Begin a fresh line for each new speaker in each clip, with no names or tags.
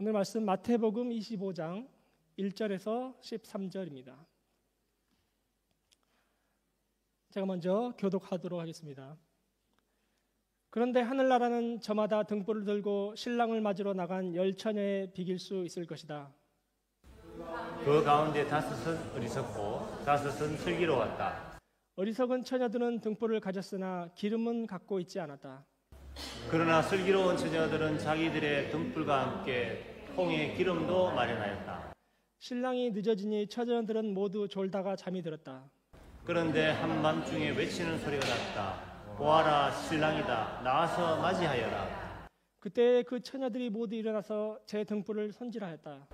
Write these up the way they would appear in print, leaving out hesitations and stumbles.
오늘 말씀 마태복음 25장 1절에서 13절입니다. 제가 먼저 교독하도록 하겠습니다. 그런데 하늘나라는 저마다 등불을 들고 신랑을 맞으러 나간 10처녀에 비길 수 있을 것이다.
그 가운데 5은 어리석고 5은 슬기로웠다.
어리석은 처녀들은 등불을 가졌으나 기름은 갖고 있지 않았다.
그러나 슬기로운 처녀들은 자기들의 등불과 함께 통에 기름도 마련하였다.
신랑이 늦어지니 처녀들은 모두 졸다가 잠이 들었다.
그런데 한밤중에 외치는 소리가 났다. 보아라, 신랑이다. 나와서 맞이하여라.
그때 그 처녀들이 모두 일어나서 제 등불을 손질하였다.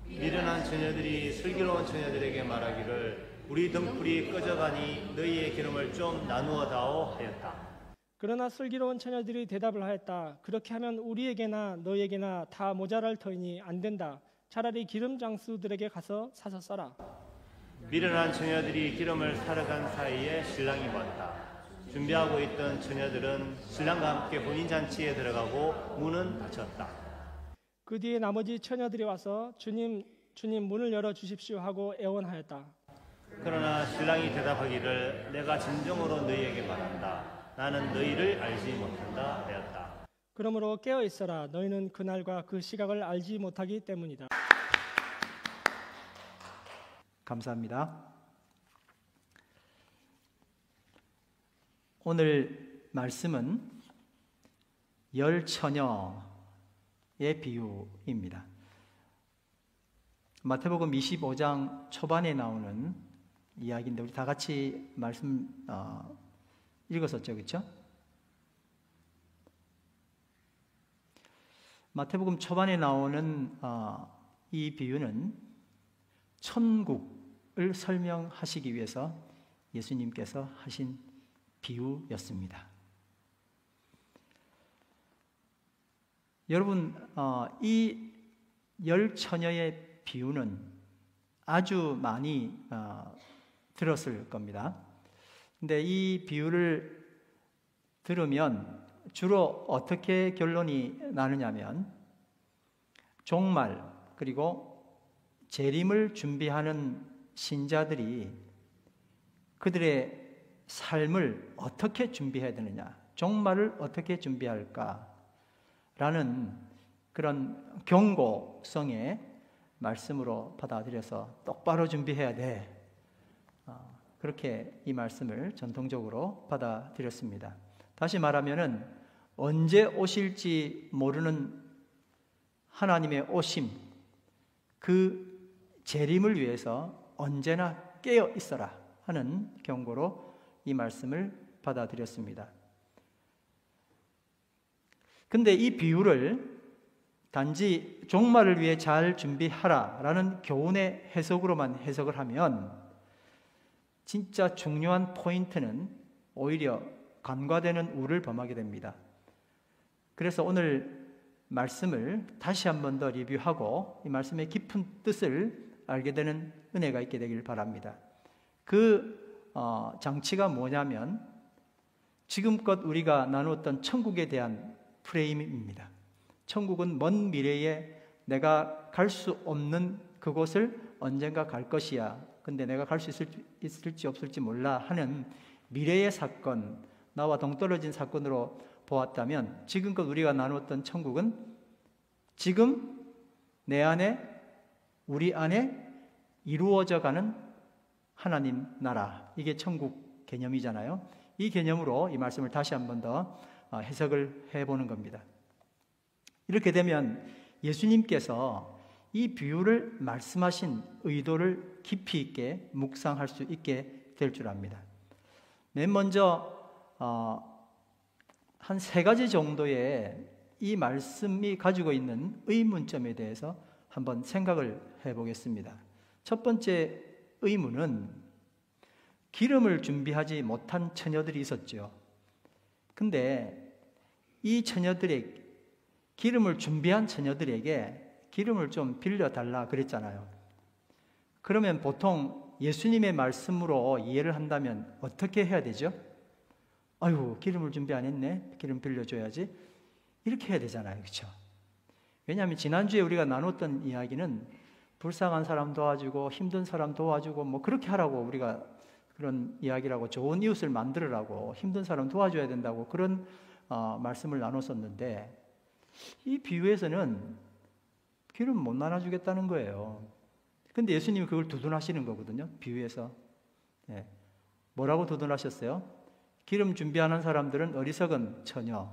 미련한 처녀들이 슬기로운 처녀들에게 말하기를 우리 등불이 꺼져가니 너희의 기름을 좀 나누어 다오 하였다.
그러나 슬기로운 처녀들이 대답을 하였다. 그렇게 하면 우리에게나 너희에게나 다 모자랄 터이니 안 된다. 차라리 기름 장수들에게 가서 사서 써라.
미련한 처녀들이 기름을 사러 간 사이에 신랑이 왔다. 준비하고 있던 처녀들은 신랑과 함께 혼인잔치에 들어가고 문은 닫혔다.
그 뒤에 나머지 처녀들이 와서 주님 문을 열어주십시오 하고 애원하였다.
그러나 신랑이 대답하기를 내가 진정으로 너희에게 말한다. 나는 너희를 알지 못한다 하였다.
그러므로 깨어 있어라. 너희는 그날과 그 시각을 알지 못하기 때문이다.
감사합니다. 오늘 말씀은 10처녀의 비유입니다. 마태복음 25장 초반에 나오는 이야기인데 우리 다 같이 말씀 읽었었죠, 그렇죠? 마태복음 초반에 나오는 이 비유는 천국을 설명하시기 위해서 예수님께서 하신 비유였습니다. 여러분, 이 10처녀의 비유는 아주 많이 들었을 겁니다. 근데 이 비유를 들으면 주로 어떻게 결론이 나느냐면 종말 그리고 재림을 준비하는 신자들이 그들의 삶을 어떻게 준비해야 되느냐, 종말을 어떻게 준비할까라는 그런 경고성의 말씀으로 받아들여서 똑바로 준비해야 돼. 그렇게 이 말씀을 전통적으로 받아들였습니다. 다시 말하면은 언제 오실지 모르는 하나님의 오심, 그 재림을 위해서 언제나 깨어 있어라 하는 경고로 이 말씀을 받아들였습니다. 근데 이 비유를 단지 종말을 위해 잘 준비하라라는 교훈의 해석으로만 해석을 하면 진짜 중요한 포인트는 오히려 간과되는 우를 범하게 됩니다. 그래서 오늘 말씀을 다시 한 번 더 리뷰하고 이 말씀의 깊은 뜻을 알게 되는 은혜가 있게 되길 바랍니다. 그 장치가 뭐냐면 지금껏 우리가 나누었던 천국에 대한 프레임입니다. 천국은 먼 미래에 내가 갈 수 없는 그곳을 언젠가 갈 것이야. 근데 내가 갈 수 있을지 없을지 몰라 하는 미래의 사건, 나와 동떨어진 사건으로 보았다면 지금껏 우리가 나누었던 천국은 지금 내 안에, 우리 안에 이루어져가는 하나님 나라, 이게 천국 개념이잖아요. 이 개념으로 이 말씀을 다시 한 번 더 해석을 해보는 겁니다. 이렇게 되면 예수님께서 이 비유를 말씀하신 의도를 깊이 있게 묵상할 수 있게 될 줄 압니다. 맨 먼저 한 3가지 정도의 이 말씀이 가지고 있는 의문점에 대해서 한번 생각을 해보겠습니다. 첫 번째 의문은 기름을 준비하지 못한 처녀들이 있었죠. 근데 이 처녀들의 기름을 준비한 처녀들에게 기름을 좀 빌려달라 그랬잖아요. 그러면 보통 예수님의 말씀으로 이해를 한다면 어떻게 해야 되죠? 아유, 기름을 준비 안 했네. 기름 빌려줘야지. 이렇게 해야 되잖아요. 그렇죠? 왜냐하면 지난주에 우리가 나눴던 이야기는 불쌍한 사람 도와주고 힘든 사람 도와주고 뭐 그렇게 하라고 우리가 그런 이야기라고, 좋은 이웃을 만들으라고, 힘든 사람 도와줘야 된다고 그런 말씀을 나눴었는데, 이 비유에서는 기름 못 나눠주겠다는 거예요. 근데 예수님이 그걸 두둔하시는 거거든요, 비유에서. 예. 뭐라고 두둔하셨어요? 기름 준비하는 사람들은 어리석은 처녀,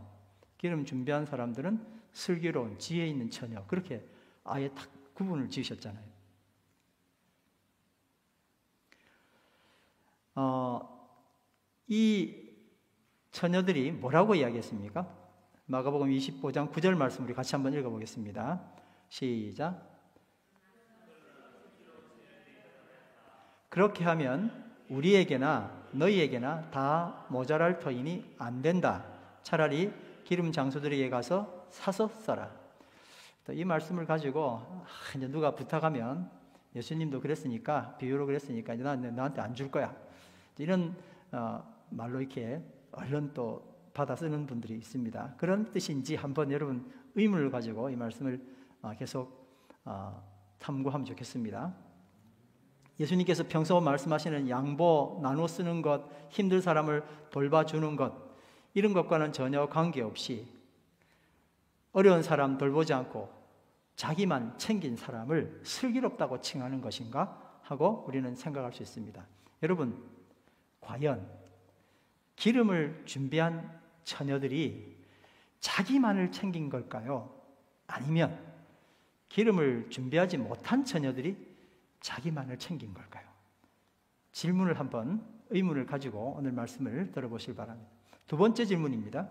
기름 준비한 사람들은 슬기로운 지혜 있는 처녀, 그렇게 아예 딱 구분을 지으셨잖아요. 이 처녀들이 뭐라고 이야기했습니까? 마가복음 25장 9절 말씀 우리 같이 한번 읽어보겠습니다. 시작. 그렇게 하면 우리에게나 너희에게나 다 모자랄 터이니 안 된다. 차라리 기름 장수들에게 가서 사서 써라. 이 말씀을 가지고 이제 누가 부탁하면, 예수님도 그랬으니까, 비유로 그랬으니까 이제 나한테 안 줄 거야, 이런 말로 이렇게 얼른 또 받아 쓰는 분들이 있습니다. 그런 뜻인지 한번 여러분 의문을 가지고 이 말씀을 계속 탐구하면 좋겠습니다. 예수님께서 평소 말씀하시는 양보, 나눠 쓰는 것, 힘든 사람을 돌봐주는 것, 이런 것과는 전혀 관계없이 어려운 사람 돌보지 않고 자기만 챙긴 사람을 슬기롭다고 칭하는 것인가 하고 우리는 생각할 수 있습니다. 여러분, 과연 기름을 준비한 처녀들이 자기만을 챙긴 걸까요? 아니면 기름을 준비하지 못한 처녀들이 자기만을 챙긴 걸까요? 질문을 한번, 의문을 가지고 오늘 말씀을 들어보시기 바랍니다. 두 번째 질문입니다.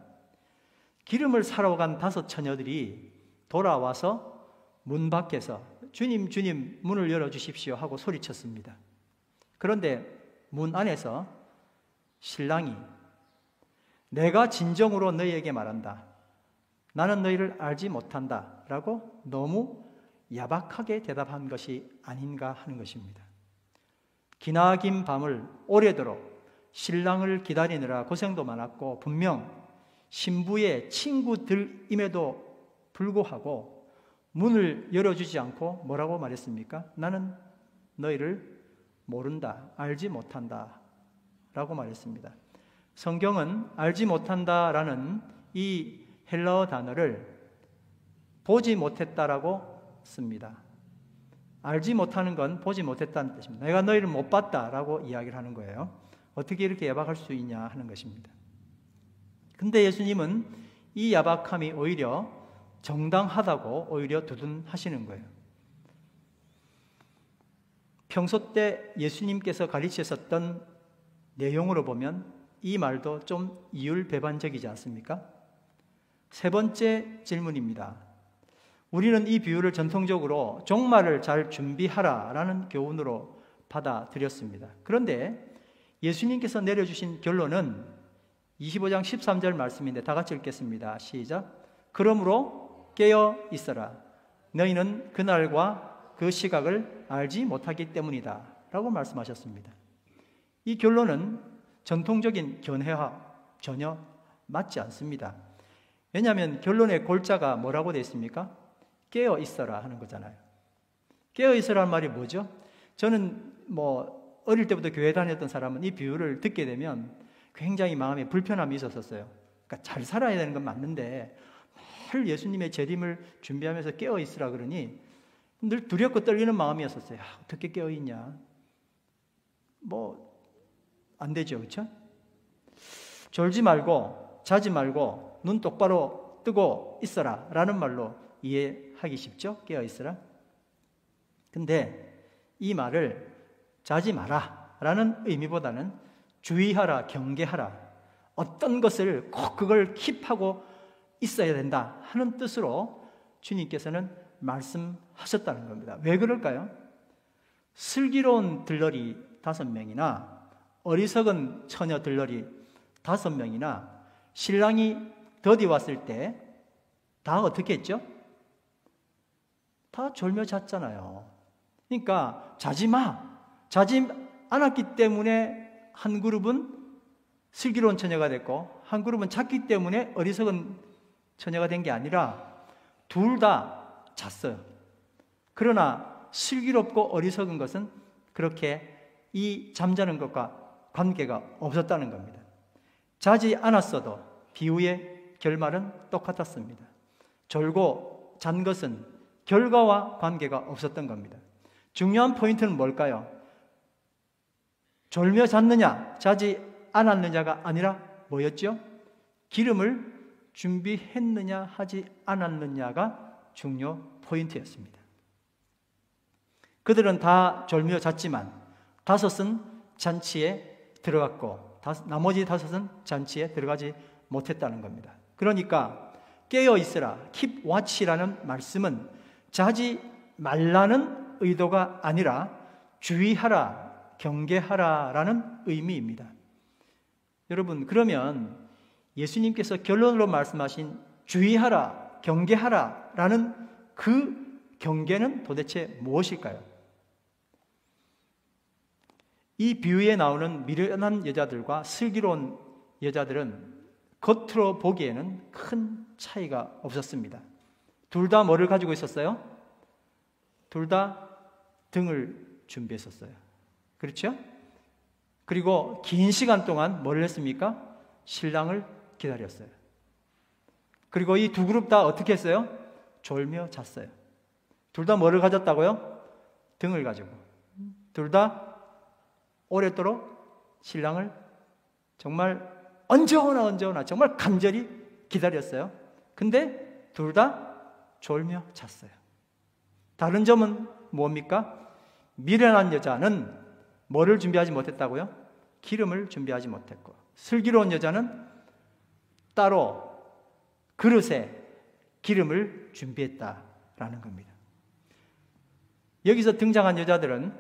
기름을 사러 간 5 처녀들이 돌아와서 문 밖에서 주님, 주님, 문을 열어주십시오 하고 소리쳤습니다. 그런데 문 안에서 신랑이 내가 진정으로 너희에게 말한다, 나는 너희를 알지 못한다 라고 너무 야박하게 대답한 것이 아닌가 하는 것입니다. 기나긴 밤을 오래도록 신랑을 기다리느라 고생도 많았고, 분명 신부의 친구들임에도 불구하고 문을 열어주지 않고 뭐라고 말했습니까? 나는 너희를 모른다, 알지 못한다 라고 말했습니다. 성경은 알지 못한다라는 이 헬라어 단어를 보지 못했다라고 씁니다. 알지 못하는 건 보지 못했다는 뜻입니다. 내가 너희를 못 봤다라고 이야기를 하는 거예요. 어떻게 이렇게 야박할 수 있냐 하는 것입니다. 근데 예수님은 이 야박함이 오히려 정당하다고 오히려 두둔하시는 거예요. 평소 때 예수님께서 가르치셨던 내용으로 보면 이 말도 좀 이율배반적이지 않습니까? 세 번째 질문입니다. 우리는 이 비유를 전통적으로 종말을 잘 준비하라 라는 교훈으로 받아들였습니다. 그런데 예수님께서 내려주신 결론은 25장 13절 말씀인데 다 같이 읽겠습니다. 시작. 그러므로 깨어 있어라. 너희는 그날과 그 시각을 알지 못하기 때문이다 라고 말씀하셨습니다. 이 결론은 전통적인 견해와 전혀 맞지 않습니다. 왜냐하면 결론의 골자가 뭐라고 되어 있습니까? 깨어 있어라 하는 거잖아요. 깨어 있어라는 말이 뭐죠? 저는 어릴 때부터 교회 다녔던 사람은 이 비유를 듣게 되면 굉장히 마음에 불편함이 있었어요. 그러니까 잘 살아야 되는 건 맞는데 늘 예수님의 재림을 준비하면서 깨어 있으라 그러니 늘 두렵고 떨리는 마음이었었어요. 어떻게 깨어 있냐? 안 되죠, 그렇죠? 졸지 말고 자지 말고 눈 똑바로 뜨고 있어라 라는 말로 이해하기 쉽죠? 깨어 있으라. 근데 이 말을 자지 마라 라는 의미보다는 주의하라, 경계하라, 어떤 것을 꼭 그걸 킵하고 있어야 된다 하는 뜻으로 주님께서는 말씀하셨다는 겁니다. 왜 그럴까요? 슬기로운 들러리 5명이나 어리석은 처녀 들러리 5명이나 신랑이 더디 왔을 때 다 어떻게 했죠? 다 졸며 잤잖아요. 그러니까 자지 않았기 때문에 한 그룹은 슬기로운 처녀가 됐고 한 그룹은 잤기 때문에 어리석은 처녀가 된 게 아니라 둘 다 잤어요. 그러나 슬기롭고 어리석은 것은 그렇게 이 잠자는 것과 관계가 없었다는 겁니다. 자지 않았어도 비유의 결말은 똑같았습니다. 졸고 잔 것은 결과와 관계가 없었던 겁니다. 중요한 포인트는 뭘까요? 졸며 잤느냐, 자지 않았느냐가 아니라 뭐였죠? 기름을 준비했느냐, 하지 않았느냐가 중요 포인트였습니다. 그들은 다 졸며 잤지만 5은 잔치에 들어갔고 나머지 5은 잔치에 들어가지 못했다는 겁니다. 그러니까 깨어 있으라, keep watch라는 말씀은 자지 말라는 의도가 아니라 주의하라, 경계하라라는 의미입니다. 여러분, 그러면 예수님께서 결론으로 말씀하신 주의하라, 경계하라라는 그 경계는 도대체 무엇일까요? 이 비유에 나오는 미련한 여자들과 슬기로운 여자들은 겉으로 보기에는 큰 차이가 없었습니다. 둘 다 뭐를 가지고 있었어요? 둘 다 등을 준비했었어요. 그렇죠? 그리고 긴 시간 동안 뭘 했습니까? 신랑을 기다렸어요. 그리고 이 두 그룹 다 어떻게 했어요? 졸며 잤어요. 둘 다 뭐를 가졌다고요? 등을 가지고. 둘 다 오랫도록 신랑을 정말 언제 오나 정말 간절히 기다렸어요. 근데 둘 다 졸며 잤어요. 다른 점은 뭡니까? 미련한 여자는 뭐를 준비하지 못했다고요? 기름을 준비하지 못했고, 슬기로운 여자는 따로 그릇에 기름을 준비했다라는 겁니다. 여기서 등장한 여자들은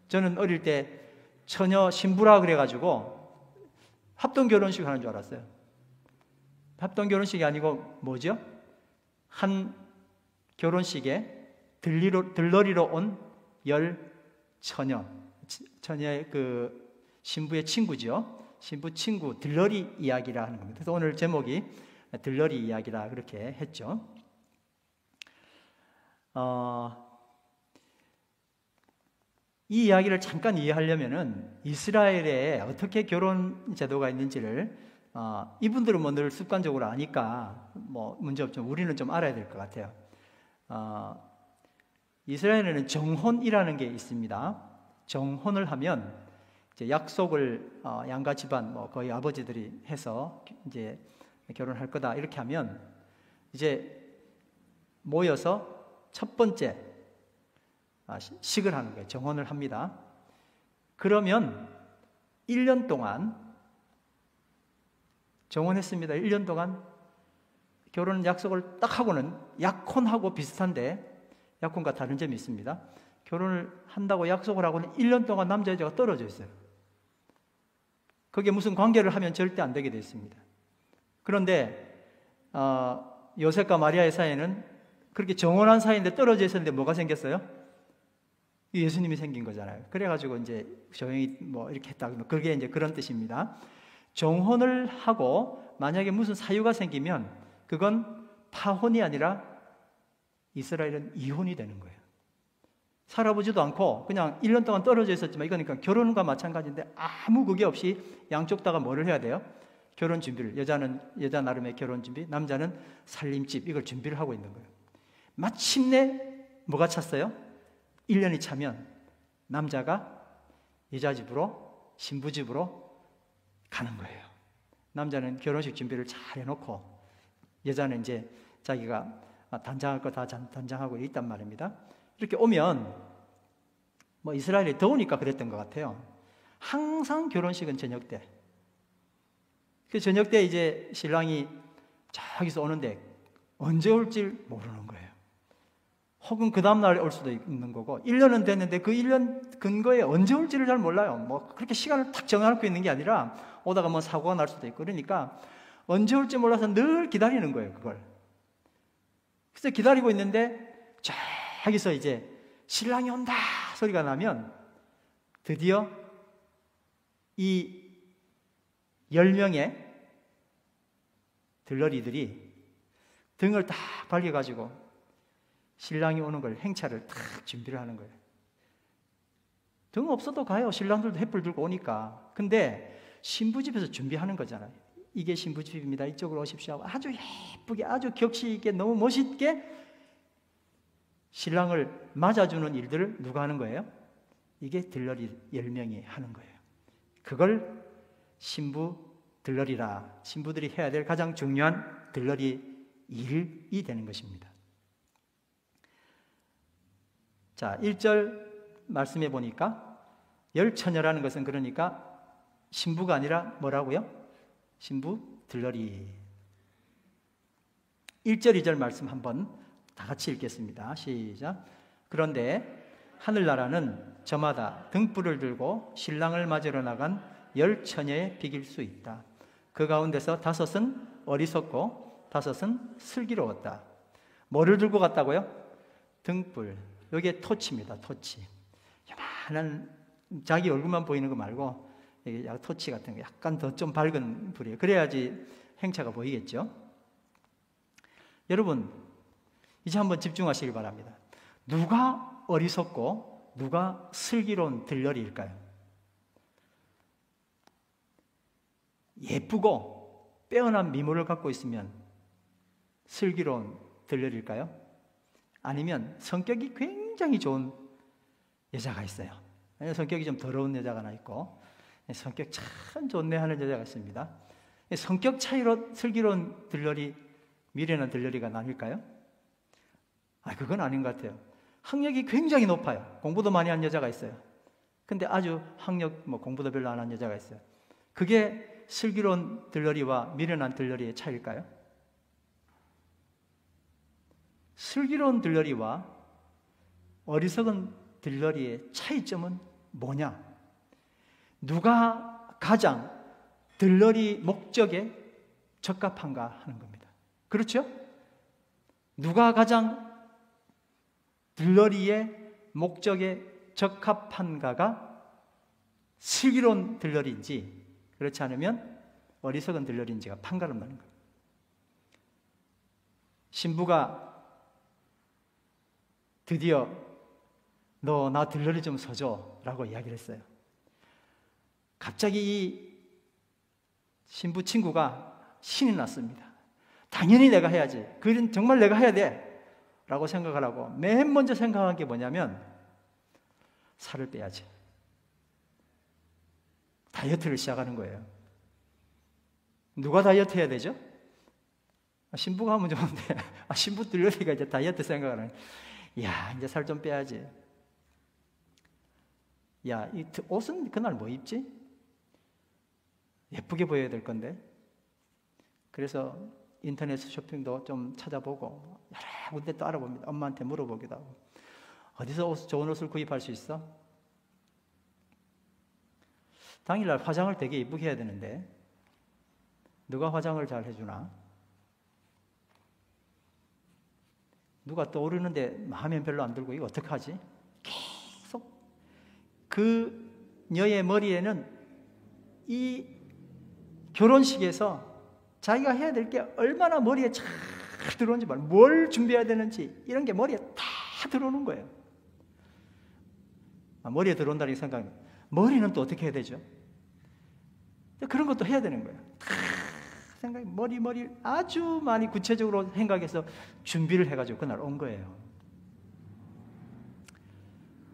저는 어릴 때 처녀 신부라 그래가지고 합동 결혼식 하는 줄 알았어요. 합동 결혼식이 아니고 뭐죠? 한 결혼식에 들러리로 온 10처녀의 그 신부의 친구죠. 신부 친구 들러리 이야기라 하는 겁니다. 그래서 오늘 제목이 들러리 이야기라 그렇게 했죠. 이 이야기를 잠깐 이해하려면은 이스라엘에 어떻게 결혼 제도가 있는지를 이분들은 뭐 늘 습관적으로 아니까 뭐 문제 없죠. 우리는 좀 알아야 될 것 같아요. 이스라엘에는 정혼이라는 게 있습니다. 정혼을 하면 이제 약속을 양가 집안 뭐 거의 아버지들이 해서 이제 결혼할 거다 이렇게 하면 이제 모여서 첫 번째 식을 하는 거예요. 정혼을 합니다. 그러면 1년 동안 정혼했습니다. 1년 동안 결혼 약속을 딱 하고는 약혼하고 비슷한데 약혼과 다른 점이 있습니다. 결혼을 한다고 약속을 하고는 1년 동안 남자 여자가 떨어져 있어요. 그게 무슨 관계를 하면 절대 안 되게 되어 있습니다. 그런데 요셉과 마리아의 사이에는 그렇게 정혼한 사이인데 떨어져 있었는데 뭐가 생겼어요? 예수님이 생긴 거잖아요. 그래가지고 이제 조용히 뭐 이렇게 했다. 그게 이제 그런 뜻입니다. 정혼을 하고 만약에 무슨 사유가 생기면 그건 파혼이 아니라 이스라엘은 이혼이 되는 거예요. 살아보지도 않고 그냥 1년 동안 떨어져 있었지만 이거니까 결혼과 마찬가지인데 아무 그게 없이 양쪽 다가 뭐를 해야 돼요? 결혼 준비를. 여자는 여자 나름의 결혼 준비, 남자는 살림집 이걸 준비를 하고 있는 거예요. 마침내 뭐가 찼어요? 1년이 차면 남자가 여자 집으로 신부 집으로 가는 거예요. 남자는 결혼식 준비를 잘 해놓고 여자는 이제 자기가 단장할 거 다 단장하고 있단 말입니다. 이렇게 오면 뭐 이스라엘이 더우니까 그랬던 것 같아요. 항상 결혼식은 저녁 때. 그 저녁 때 이제 신랑이 저기서 오는데 언제 올지 모르는 거예요. 혹은 그 다음날 올 수도 있는 거고 1년은 됐는데 그 1년 근거에 언제 올지를 잘 몰라요. 뭐 그렇게 시간을 딱 정해놓고 있는 게 아니라 오다가 뭐 사고가 날 수도 있고 그러니까 언제 올지 몰라서 늘 기다리는 거예요. 그걸. 그래서 기다리고 있는데 저기서 이제 신랑이 온다 소리가 나면 드디어 이 10명의 들러리들이 등을 딱 밝혀가지고 신랑이 오는 걸 행차를 탁 준비를 하는 거예요. 등 없어도 가요. 신랑들도 횃불 들고 오니까. 근데 신부집에서 준비하는 거잖아요. 이게 신부집입니다. 이쪽으로 오십시오. 아주 예쁘게, 아주 격식 있게, 너무 멋있게 신랑을 맞아주는 일들을 누가 하는 거예요? 이게 들러리 10명이 하는 거예요. 그걸 신부 들러리라, 신부들이 해야 될 가장 중요한 들러리 일이 되는 것입니다. 자, 1절 말씀해 보니까 열처녀라는 것은 그러니까 신부가 아니라 뭐라고요? 신부 들러리. 1절, 2절 말씀 한번 다 같이 읽겠습니다. 시작. 그런데 하늘나라는 저마다 등불을 들고 신랑을 맞으러 나간 10처녀에 비길 수 있다. 그 가운데서 5은 어리석고 5은 슬기로웠다. 뭐를 들고 갔다고요? 등불. 여기에 토치입니다. 토치. 요만한 자기 얼굴만 보이는 거 말고 이게 토치 같은 거 약간 더 좀 밝은 불이에요. 그래야지 행차가 보이겠죠. 여러분 이제 한번 집중하시길 바랍니다. 누가 어리석고 누가 슬기로운 들러리일까요? 예쁘고 빼어난 미모를 갖고 있으면 슬기로운 들러리일까요? 아니면 성격이 굉장히 좋은 여자가 있어요. 성격이 좀 더러운 여자가 하나 있고 성격 참 좋네 하는 여자가 있습니다. 성격 차이로 슬기로운 들러리, 미련한 들러리가 나뉠까요? 그건 아닌 것 같아요. 학력이 굉장히 높아요. 공부도 많이 한 여자가 있어요. 근데 아주 학력, 공부도 별로 안 한 여자가 있어요. 그게 슬기로운 들러리와 미련한 들러리의 차이일까요? 슬기로운 들러리와 어리석은 들러리의 차이점은 뭐냐? 누가 가장 들러리 목적에 적합한가 하는 겁니다. 그렇죠? 누가 가장 들러리의 목적에 적합한가가 슬기로운 들러리인지 그렇지 않으면 어리석은 들러리인지가 판가름 나는 거예요. 신부가 드디어 너 나 들러리 좀 서줘 라고 이야기를 했어요. 갑자기 이 신부 친구가 신이 났습니다. 당연히 내가 해야지. 그 일은 정말 내가 해야 돼 라고 생각을 하고 맨 먼저 생각한 게 뭐냐면 살을 빼야지. 다이어트를 시작하는 거예요. 누가 다이어트 해야 되죠? 신부가 하면 좋은데 신부 들러리가 이제 다이어트 생각을 하는. 야, 이제 살 좀 빼야지. 야, 이 옷은 그날 뭐 입지? 예쁘게 보여야 될 건데. 그래서 인터넷 쇼핑도 좀 찾아보고 여러 군데 또 알아봅니다. 엄마한테 물어보기도 하고. 어디서 좋은 옷을 구입할 수 있어? 당일날 화장을 되게 예쁘게 해야 되는데 누가 화장을 잘 해주나? 누가 떠오르는데 마음에 별로 안 들고 이거 어떡하지? 계속 그녀의 머리에는 이 결혼식에서 자기가 해야 될 게 얼마나 머리에 잘 들어오는지 뭘 준비해야 되는지 이런 게 머리에 다 들어오는 거예요. 머리에 들어온다는 생각이 머리는 또 어떻게 해야 되죠? 그런 것도 해야 되는 거예요. 생각이 머리 아주 많이 구체적으로 생각해서 준비를 해가지고 그날 온 거예요.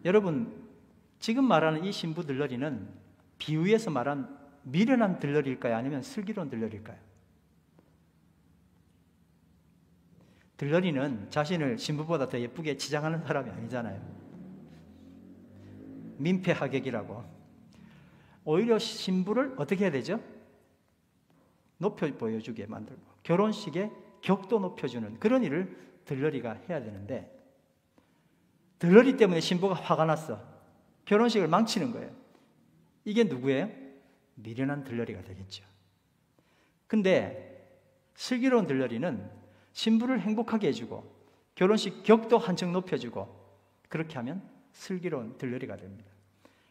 여러분 지금 말하는 이 신부 들러리는 비유에서 말한 미련한 들러리일까요? 아니면 슬기로운 들러리일까요? 들러리는 자신을 신부보다 더 예쁘게 치장하는 사람이 아니잖아요. 민폐하객이라고. 오히려 신부를 어떻게 해야 되죠? 높여 보여주게 만들고 결혼식에 격도 높여주는 그런 일을 들러리가 해야 되는데 들러리 때문에 신부가 화가 났어. 결혼식을 망치는 거예요. 이게 누구예요? 미련한 들러리가 되겠죠. 근데 슬기로운 들러리는 신부를 행복하게 해주고 결혼식 격도 한층 높여주고 그렇게 하면 슬기로운 들러리가 됩니다.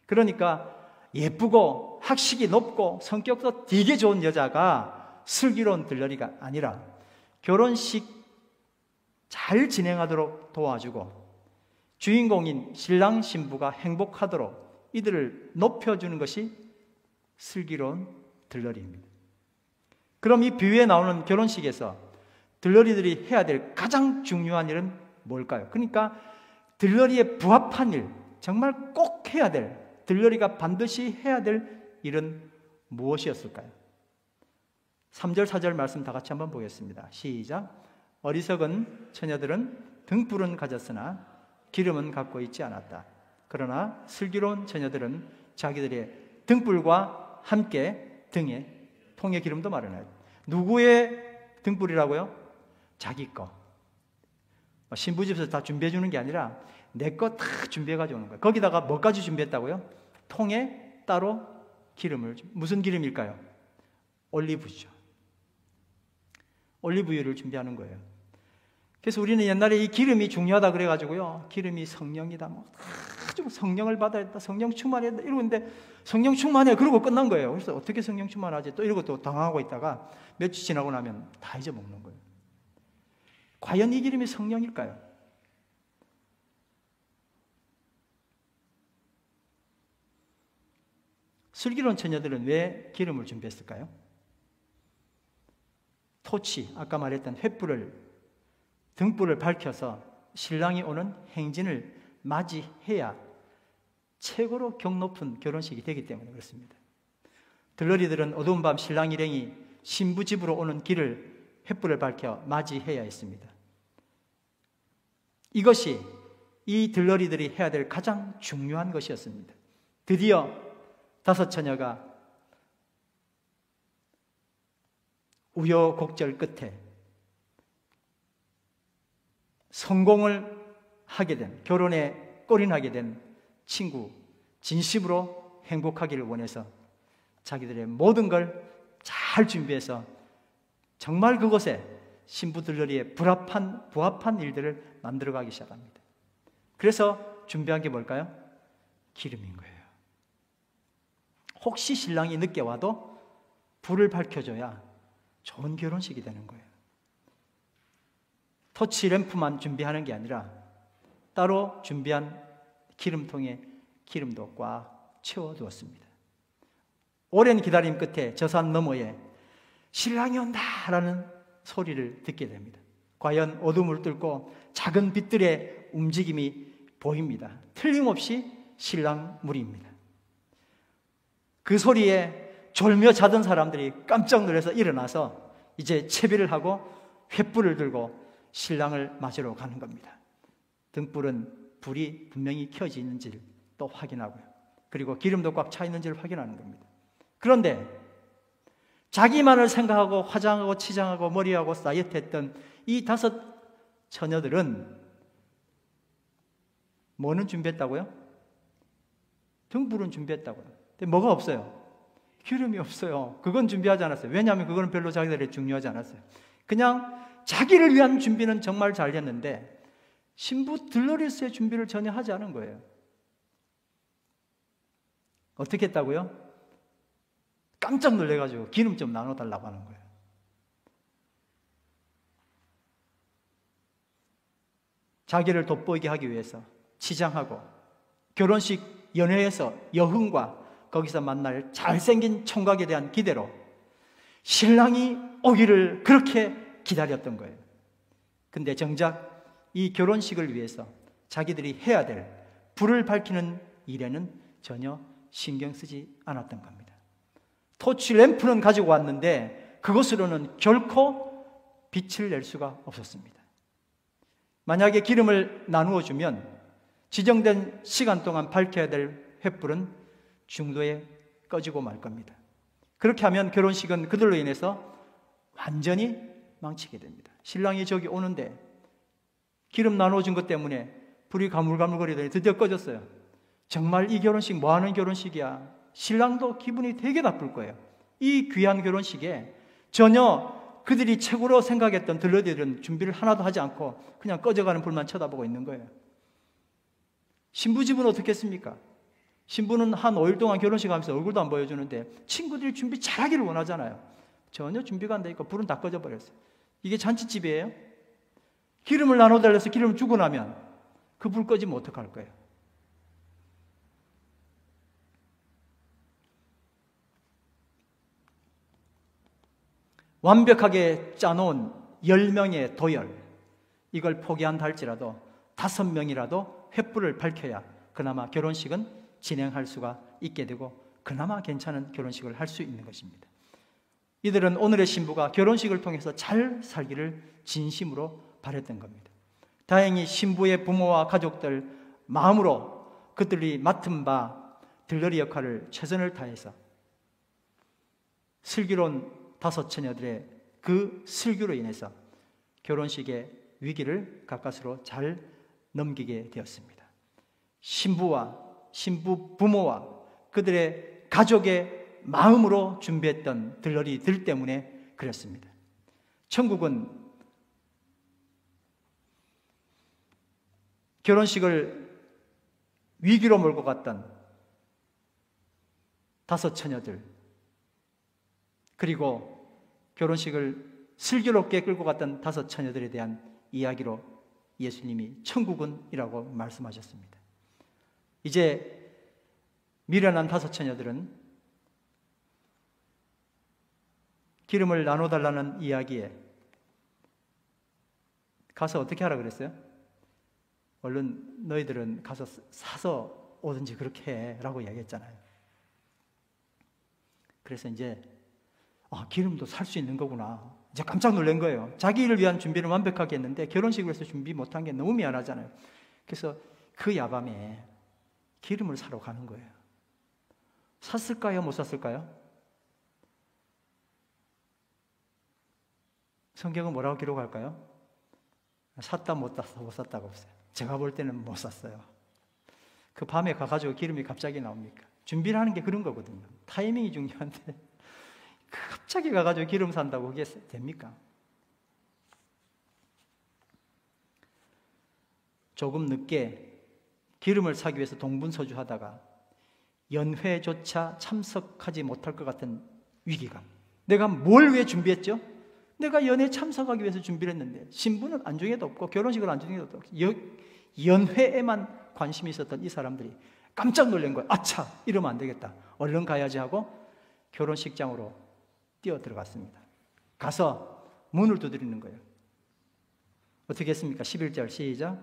그러니까 예쁘고 학식이 높고 성격도 되게 좋은 여자가 슬기로운 들러리가 아니라 결혼식 잘 진행하도록 도와주고 주인공인 신랑 신부가 행복하도록 이들을 높여주는 것이 슬기로운 들러리입니다. 그럼 이 비유에 나오는 결혼식에서 들러리들이 해야 될 가장 중요한 일은 뭘까요? 그러니까 들러리에 부합한 일, 정말 꼭 해야 될, 들러리가 반드시 해야 될 일은 무엇이었을까요? 3절, 4절 말씀 다 같이 한번 보겠습니다. 시작. 어리석은 처녀들은 등불은 가졌으나 기름은 갖고 있지 않았다. 그러나 슬기로운 처녀들은 자기들의 등불과 함께 등에 통에 기름도 마련하였다. 누구의 등불이라고요? 자기 거. 신부집에서 다 준비해 주는 게 아니라 내 거 다 준비해 가지고 오는 거예요. 거기다가 뭐까지 준비했다고요? 통에 따로 기름을. 무슨 기름일까요? 올리브죠. 올리브유를 준비하는 거예요. 그래서 우리는 옛날에 이 기름이 중요하다 그래가지고요, 기름이 성령이다, 뭐 아주 성령을 받아야 했다, 성령 충만해야 했다 이러는데 성령 충만해 그러고 끝난 거예요. 그래서 어떻게 성령 충만하지? 또 이러고 또 당황하고 있다가 며칠 지나고 나면 다 잊어먹는 거예요. 과연 이 기름이 성령일까요? 슬기로운 처녀들은 왜 기름을 준비했을까요? 토치, 아까 말했던 횃불을, 등불을 밝혀서 신랑이 오는 행진을 맞이해야 최고로 격 높은 결혼식이 되기 때문에 그렇습니다. 들러리들은 어두운 밤 신랑 일행이 신부 집으로 오는 길을 횃불을 밝혀 맞이해야 했습니다. 이것이 이 들러리들이 해야 될 가장 중요한 것이었습니다. 드디어 5 처녀가 우여곡절 끝에 성공을 하게 된, 결혼에 골인하게 된 친구, 진심으로 행복하기를 원해서 자기들의 모든 걸 잘 준비해서 정말 그곳에 신부 들러리에 부합한 일들을 만들어가기 시작합니다. 그래서 준비한 게 뭘까요? 기름인 거예요. 혹시 신랑이 늦게 와도 불을 밝혀줘야 좋은 결혼식이 되는 거예요. 터치 램프만 준비하는 게 아니라 따로 준비한 기름통에 기름도 꽉 채워두었습니다. 오랜 기다림 끝에 저 산 너머에 신랑이 온다라는 소리를 듣게 됩니다. 과연 어둠을 뚫고 작은 빛들의 움직임이 보입니다. 틀림없이 신랑 무리입니다. 그 소리에 졸며 자던 사람들이 깜짝 놀라서 일어나서 이제 채비를 하고 횃불을 들고 신랑을 맞으러 가는 겁니다. 등불은 불이 분명히 켜져 있는지를 또 확인하고요. 그리고 기름도 꽉 차 있는지를 확인하는 겁니다. 그런데 자기만을 생각하고 화장하고 치장하고 머리하고 다이어트 했던 이 5 처녀들은 뭐는 준비했다고요? 등불은 준비했다고요. 근데 뭐가 없어요? 기름이 없어요. 그건 준비하지 않았어요. 왜냐하면 그건 별로 자기들에게 중요하지 않았어요. 그냥 자기를 위한 준비는 정말 잘 했는데 신부 들러리스의 준비를 전혀 하지 않은 거예요. 어떻게 했다고요? 깜짝 놀래가지고 기름 좀 나눠달라고 하는 거예요. 자기를 돋보이게 하기 위해서 치장하고 결혼식 연회에서 여흥과 거기서 만날 잘생긴 총각에 대한 기대로 신랑이 오기를 그렇게 기다렸던 거예요. 근데 정작 이 결혼식을 위해서 자기들이 해야 될 불을 밝히는 일에는 전혀 신경 쓰지 않았던 겁니다. 토치 램프는 가지고 왔는데 그것으로는 결코 빛을 낼 수가 없었습니다. 만약에 기름을 나누어 주면 지정된 시간 동안 밝혀야 될 횃불은 중도에 꺼지고 말 겁니다. 그렇게 하면 결혼식은 그들로 인해서 완전히 망치게 됩니다. 신랑이 저기 오는데 기름 나눠준 것 때문에 불이 가물가물거리더니 드디어 꺼졌어요. 정말 이 결혼식 뭐하는 결혼식이야? 신랑도 기분이 되게 나쁠 거예요. 이 귀한 결혼식에 전혀 그들이 최고로 생각했던 들러리들은 준비를 하나도 하지 않고 그냥 꺼져가는 불만 쳐다보고 있는 거예요. 신부 집은 어떻게 했습니까? 신부는 한 5일 동안 결혼식 하면서 얼굴도 안 보여주는데 친구들이 준비 잘하기를 원하잖아요. 전혀 준비가 안 되니까 불은 다 꺼져버렸어요. 이게 잔치집이에요? 기름을 나눠달라서 기름을 주고 나면 그 불 꺼지면 어떡할 거예요? 완벽하게 짜놓은 10명의 도열, 이걸 포기한다 할지라도 5명이라도 횃불을 밝혀야 그나마 결혼식은 진행할 수가 있게 되고 그나마 괜찮은 결혼식을 할 수 있는 것입니다. 이들은 오늘의 신부가 결혼식을 통해서 잘 살기를 진심으로 바랬던 겁니다. 다행히 신부의 부모와 가족들 마음으로 그들이 맡은 바 들러리 역할을 최선을 다해서 슬기로운 5 처녀들의 그 슬기로 인해서 결혼식의 위기를 가까스로 잘 넘기게 되었습니다. 신부와 신부 부모와 그들의 가족의 마음으로 준비했던 들러리들 때문에 그랬습니다. 천국은 결혼식을 위기로 몰고 갔던 5 처녀들, 그리고 결혼식을 슬기롭게 끌고 갔던 5 처녀들에 대한 이야기로 예수님이 천국은이라고 말씀하셨습니다. 이제 미련한 5 처녀들은 기름을 나눠달라는 이야기에 가서 어떻게 하라 그랬어요? 얼른 너희들은 가서 사서 오든지 그렇게 해 라고 이야기했잖아요. 그래서 이제 기름도 살 수 있는 거구나, 이제 깜짝 놀란 거예요. 자기 일을 위한 준비를 완벽하게 했는데 결혼식을 해서 준비 못한 게 너무 미안하잖아요. 그래서 그 야밤에 기름을 사러 가는 거예요. 샀을까요? 못 샀을까요? 성경은 뭐라고 기록할까요? 샀다 못 샀다, 못 샀다가 없어요. 제가 볼 때는 못 샀어요. 그 밤에 가가지고 기름이 갑자기 나옵니까? 준비를 하는 게 그런 거거든요. 타이밍이 중요한데 갑자기 가가지고 기름 산다고 그게 됩니까? 조금 늦게 기름을 사기 위해서 동분서주하다가 연회조차 참석하지 못할 것 같은 위기감. 내가 뭘 위해 준비했죠? 내가 연회에 참석하기 위해서 준비를 했는데 신부는 안중에도 없고 결혼식을 안중에도 없고 연회에만 관심이 있었던 이 사람들이 깜짝 놀란 거예요. 아차, 이러면 안 되겠다, 얼른 가야지 하고 결혼식장으로 뛰어 들어갔습니다. 가서 문을 두드리는 거예요. 어떻게 했습니까? 11절 시작.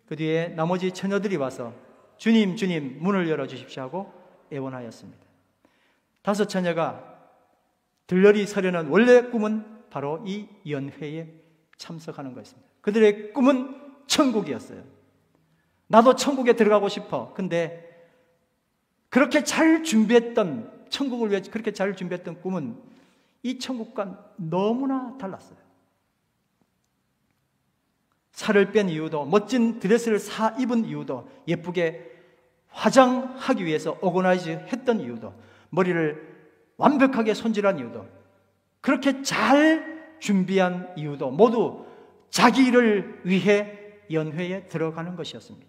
그 뒤에 나머지 처녀들이 와서 주님, 주님, 문을 열어주십시오 하고 애원하였습니다. 5 처녀가 들러리 서려는 원래 꿈은 바로 이 연회에 참석하는 것입니다. 그들의 꿈은 천국이었어요. 나도 천국에 들어가고 싶어. 근데 그렇게 잘 준비했던, 천국을 위해 그렇게 잘 준비했던 꿈은 이 천국과 너무나 달랐어요. 살을 뺀 이유도, 멋진 드레스를 사 입은 이유도, 예쁘게 화장하기 위해서 오거나이즈 했던 이유도, 머리를 완벽하게 손질한 이유도, 그렇게 잘 준비한 이유도 모두 자기 일을 위해 연회에 들어가는 것이었습니다.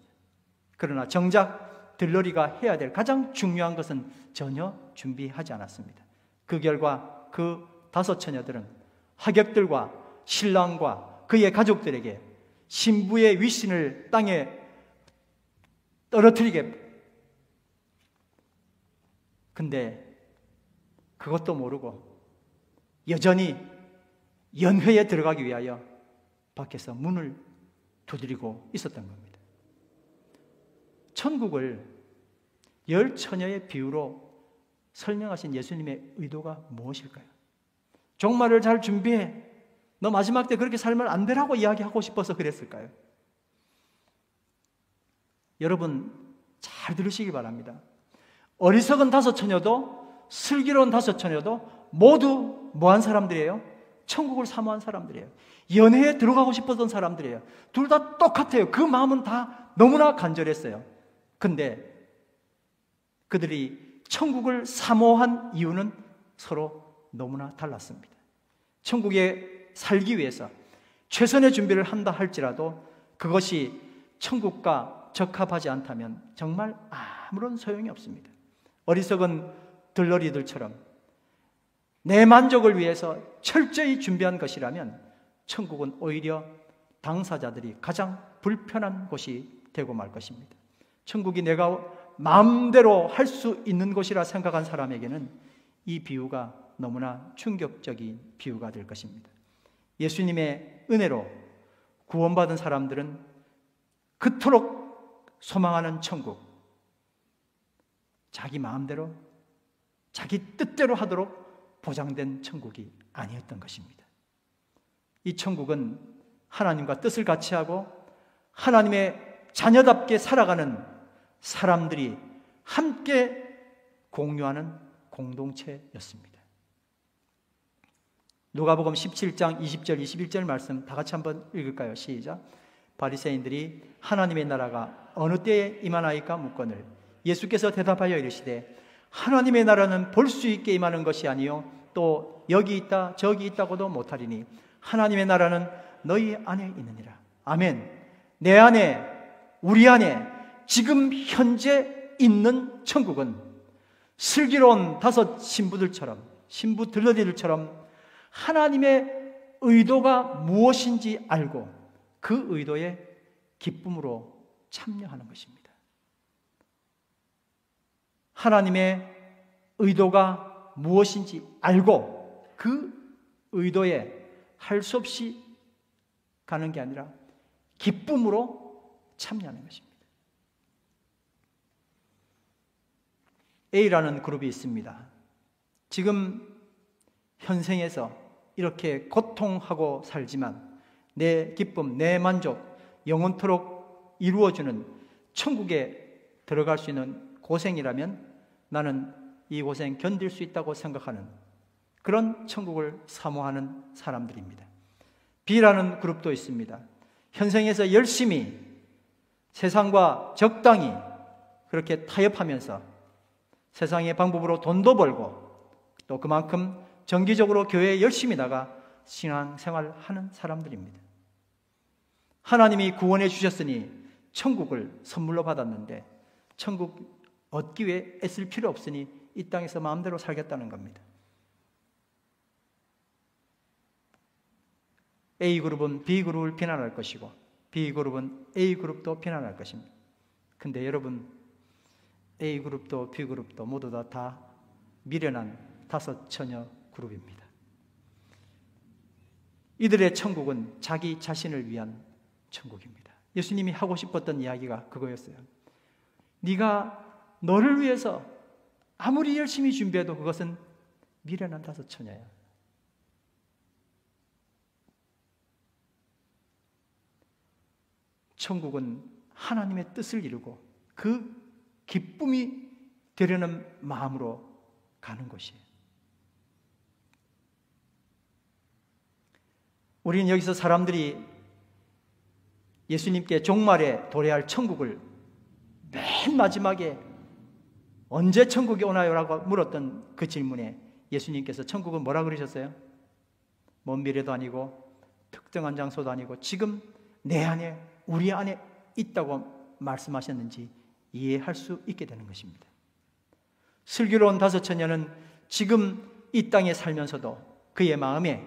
그러나 정작 들러리가 해야 될 가장 중요한 것은 전혀 준비하지 않았습니다. 그 결과 그 5 처녀들은 하객들과 신랑과 그의 가족들에게 신부의 위신을 땅에 떨어뜨리게, 근데 그것도 모르고 여전히 연회에 들어가기 위하여 밖에서 문을 두드리고 있었던 겁니다. 천국을 10 처녀의 비유로 설명하신 예수님의 의도가 무엇일까요? 종말을 잘 준비해, 너 마지막 때 그렇게 살면 안 되라고 이야기하고 싶어서 그랬을까요? 여러분 잘 들으시기 바랍니다. 어리석은 5 처녀도 슬기로운 5 처녀도 모두 뭐한 사람들이에요? 천국을 사모한 사람들이에요. 연회에 들어가고 싶었던 사람들이에요. 둘 다 똑같아요. 그 마음은 다 너무나 간절했어요. 근데 그들이 천국을 사모한 이유는 서로 너무나 달랐습니다. 천국에 살기 위해서 최선의 준비를 한다 할지라도 그것이 천국과 적합하지 않다면 정말 아무런 소용이 없습니다. 어리석은 들러리들처럼 내 만족을 위해서 철저히 준비한 것이라면 천국은 오히려 당사자들이 가장 불편한 곳이 되고 말 것입니다. 천국이 내가 마음대로 할 수 있는 곳이라 생각한 사람에게는 이 비유가 너무나 충격적인 비유가 될 것입니다. 예수님의 은혜로 구원받은 사람들은 그토록 소망하는 천국, 자기 마음대로 자기 뜻대로 하도록 보장된 천국이 아니었던 것입니다. 이 천국은 하나님과 뜻을 같이 하고 하나님의 자녀답게 살아가는 사람들이 함께 공유하는 공동체였습니다. 누가복음 17장 20절 21절 말씀 다 같이 한번 읽을까요? 시작. 바리새인들이 하나님의 나라가 어느 때에 임하나이까 묻거늘 예수께서 대답하여 이르시되 하나님의 나라는 볼 수 있게 임하는 것이 아니요 또 여기 있다 저기 있다고도 못하리니 하나님의 나라는 너희 안에 있느니라. 아멘. 내 안에, 우리 안에 지금 현재 있는 천국은 슬기로운 5 신부들처럼, 신부 들러리들처럼 하나님의 의도가 무엇인지 알고 그 의도에 기쁨으로 참여하는 것입니다. 하나님의 의도가 무엇인지 알고 그 의도에 할 수 없이 가는 게 아니라 기쁨으로 참여하는 것입니다. A라는 그룹이 있습니다. 지금 현생에서 이렇게 고통하고 살지만 내 기쁨, 내 만족, 영원토록 이루어주는 천국에 들어갈 수 있는 고생이라면 나는 이 고생 견딜 수 있다고 생각하는 그런 천국을 사모하는 사람들입니다. B라는 그룹도 있습니다. 현생에서 열심히 세상과 적당히 그렇게 타협하면서 세상의 방법으로 돈도 벌고 또 그만큼 정기적으로 교회에 열심히 나가 신앙생활하는 사람들입니다. 하나님이 구원해 주셨으니 천국을 선물로 받았는데 천국 얻기 위해 애쓸 필요 없으니 이 땅에서 마음대로 살겠다는 겁니다. A그룹은 B그룹을 비난할 것이고 B그룹은 A그룹도 비난할 것입니다. 근데 여러분, A그룹도 B그룹도 모두 다 미련한 5 처녀 그룹입니다. 이들의 천국은 자기 자신을 위한 천국입니다. 예수님이 하고 싶었던 이야기가 그거였어요. 네가 너를 위해서 아무리 열심히 준비해도 그것은 미련한 5 처녀야. 천국은 하나님의 뜻을 이루고 그 기쁨이 되려는 마음으로 가는 곳이에요. 우리는 여기서 사람들이 예수님께 종말에 도래할 천국을 맨 마지막에 언제 천국이 오나요? 라고 물었던 그 질문에 예수님께서 천국은 뭐라 그러셨어요? 먼 미래도 아니고 특정한 장소도 아니고 지금 내 안에, 우리 안에 있다고 말씀하셨는지 이해할 수 있게 되는 것입니다. 슬기로운 5 처녀는 지금 이 땅에 살면서도 그의 마음에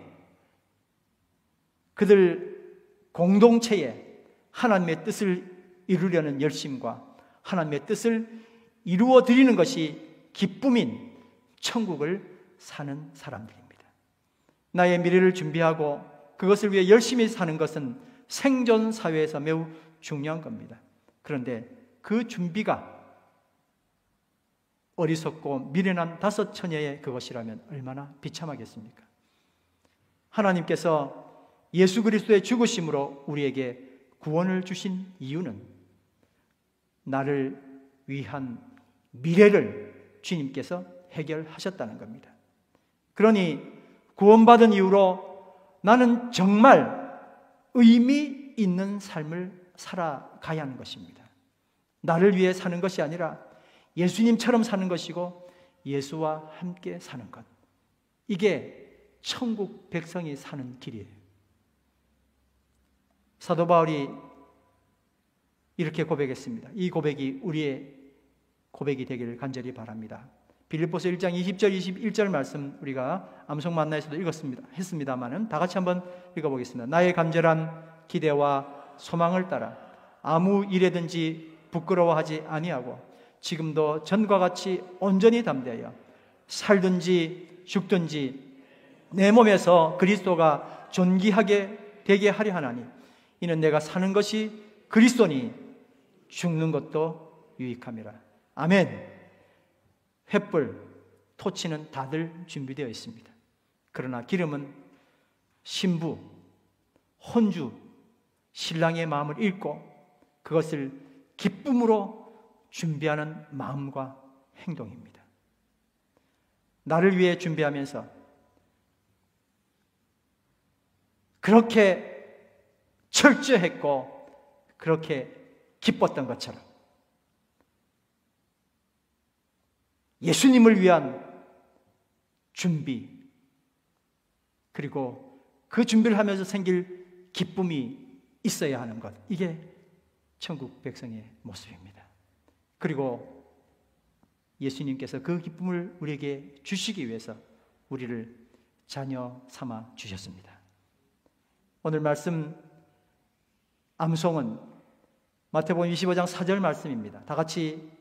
그들 공동체에 하나님의 뜻을 이루려는 열심과 하나님의 뜻을 이루어 드리는 것이 기쁨인 천국을 사는 사람들입니다. 나의 미래를 준비하고 그것을 위해 열심히 사는 것은 생존 사회에서 매우 중요한 겁니다. 그런데 그 준비가 어리석고 미련한 5 처녀의 그것이라면 얼마나 비참하겠습니까? 하나님께서 예수 그리스도의 죽으심으로 우리에게 구원을 주신 이유는 나를 위한 미래를 주님께서 해결하셨다는 겁니다. 그러니 구원받은 이후로 나는 정말 의미 있는 삶을 살아가야 하는 것입니다. 나를 위해 사는 것이 아니라 예수님처럼 사는 것이고 예수와 함께 사는 것. 이게 천국 백성이 사는 길이에요. 사도 바울이 이렇게 고백했습니다. 이 고백이 우리의 고백이 되기를 간절히 바랍니다. 빌립보서 1장 20절 21절 말씀 우리가 암송 만나에서도 했습니다만은 다 같이 한번 읽어보겠습니다. 나의 간절한 기대와 소망을 따라 아무 일에든지 부끄러워하지 아니하고 지금도 전과 같이 온전히 담대하여 살든지 죽든지 내 몸에서 그리스도가 존귀하게 되게 하려 하나니 이는 내가 사는 것이 그리스도니 죽는 것도 유익함이라. 아멘. 횃불, 토치는 다들 준비되어 있습니다. 그러나 기름은 신부, 혼주, 신랑의 마음을 읽고 그것을 기쁨으로 준비하는 마음과 행동입니다. 나를 위해 준비하면서 그렇게 철저했고 그렇게 기뻤던 것처럼 예수님을 위한 준비, 그리고 그 준비를 하면서 생길 기쁨이 있어야 하는 것, 이게 천국 백성의 모습입니다. 그리고 예수님께서 그 기쁨을 우리에게 주시기 위해서 우리를 자녀 삼아 주셨습니다. 오늘 말씀 암송은 마태복음 25장 4절 말씀입니다. 다 같이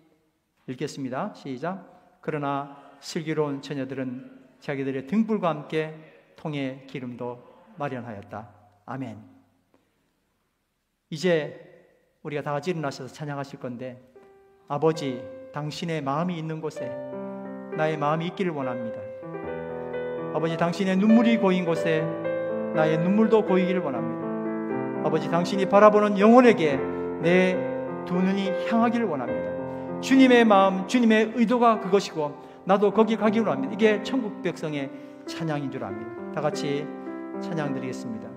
읽겠습니다. 시작. 그러나 슬기로운 처녀들은 자기들의 등불과 함께 통에 기름도 마련하였다. 아멘. 이제 우리가 다 같이 일어나셔서 찬양하실 건데, 아버지, 당신의 마음이 있는 곳에 나의 마음이 있기를 원합니다. 아버지, 당신의 눈물이 고인 곳에 나의 눈물도 고이기를 원합니다. 아버지, 당신이 바라보는 영혼에게 내 두 눈이 향하기를 원합니다. 주님의 마음, 주님의 의도가 그것이고 나도 거기 가기를 원합니다. 이게 천국 백성의 찬양인 줄 압니다. 다 같이 찬양 드리겠습니다.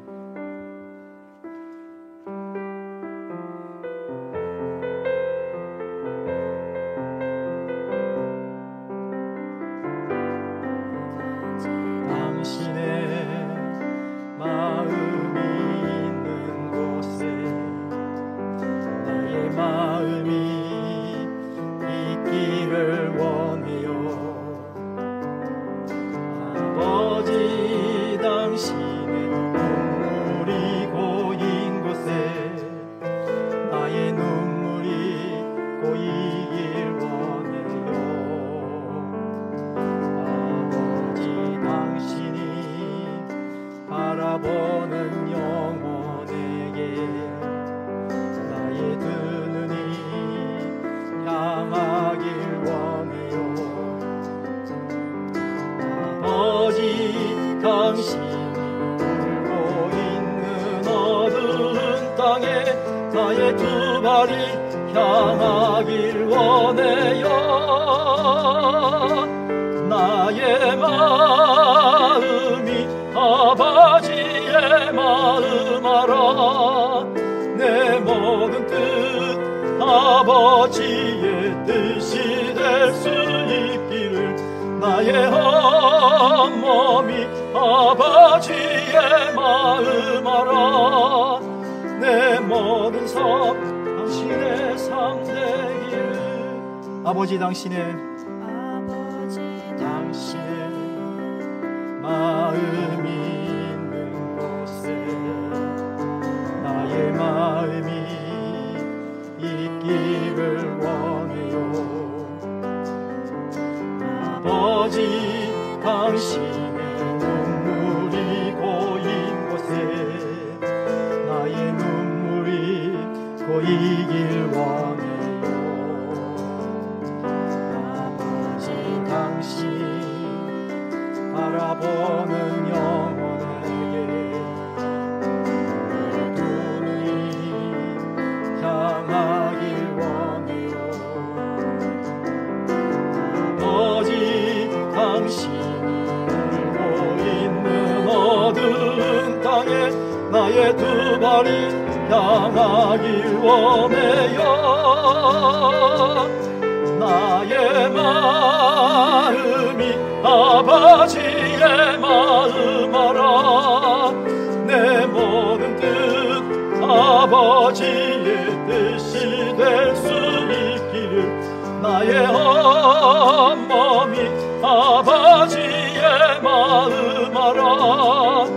나의 두 발이 향하길 원해요. 나의 마음이 아버지의 마음 알아. 내 모든 뜻 아버지의 뜻이 될 수 있기를. 나의 온 몸이 아버지의 마음 알아. 내 모든 삶 당신의 삶 되기를. 아버지, 당신의 마음이 있는 곳에 나의 마음이 있기를 원해요. 아버지, 당신의 눈물이 고인 곳에 나의 눈물이 고이길 원해요. 아버지, 당신 바라보는 영혼에게 두 눈이 향하길 원해요. 아버지, 당신이 울고 있는 어두운 땅에 나의 두 발이 향하길 원해요. 나의 마음이 아버지의 마음 알아. 내 모든 뜻 아버지의 뜻이 될 수 있기를. 나의 한 몸이 아버지의 마음 알아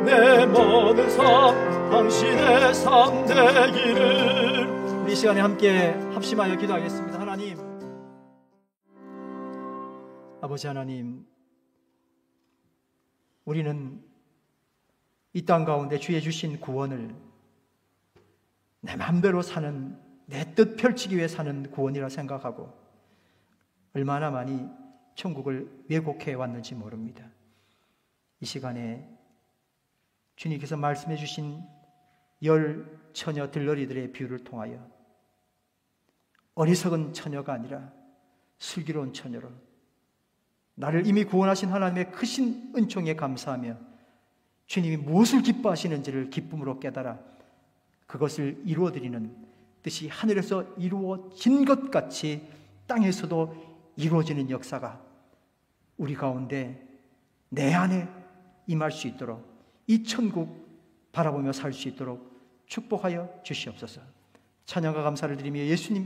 내 모든 삶 당신의 삶 되기를.
우리 이 시간에 함께 합심하여 기도하겠습니다. 하나님, 아버지 하나님, 우리는 이 땅 가운데 주의 주신 구원을 내 마음대로 사는, 내 뜻 펼치기 위해 사는 구원이라 생각하고 얼마나 많이 천국을 왜곡해 왔는지 모릅니다. 이 시간에 주님께서 말씀해 주신 10 처녀 들러리들의 비유를 통하여 어리석은 처녀가 아니라 슬기로운 처녀로 나를 이미 구원하신 하나님의 크신 은총에 감사하며 주님이 무엇을 기뻐하시는지를 기쁨으로 깨달아 그것을 이루어드리는 뜻이 하늘에서 이루어진 것 같이 땅에서도 이루어지는 역사가 우리 가운데 내 안에 임할 수 있도록, 이 천국 바라보며 살 수 있도록 축복하여 주시옵소서. 찬양과 감사를 드리며 예수님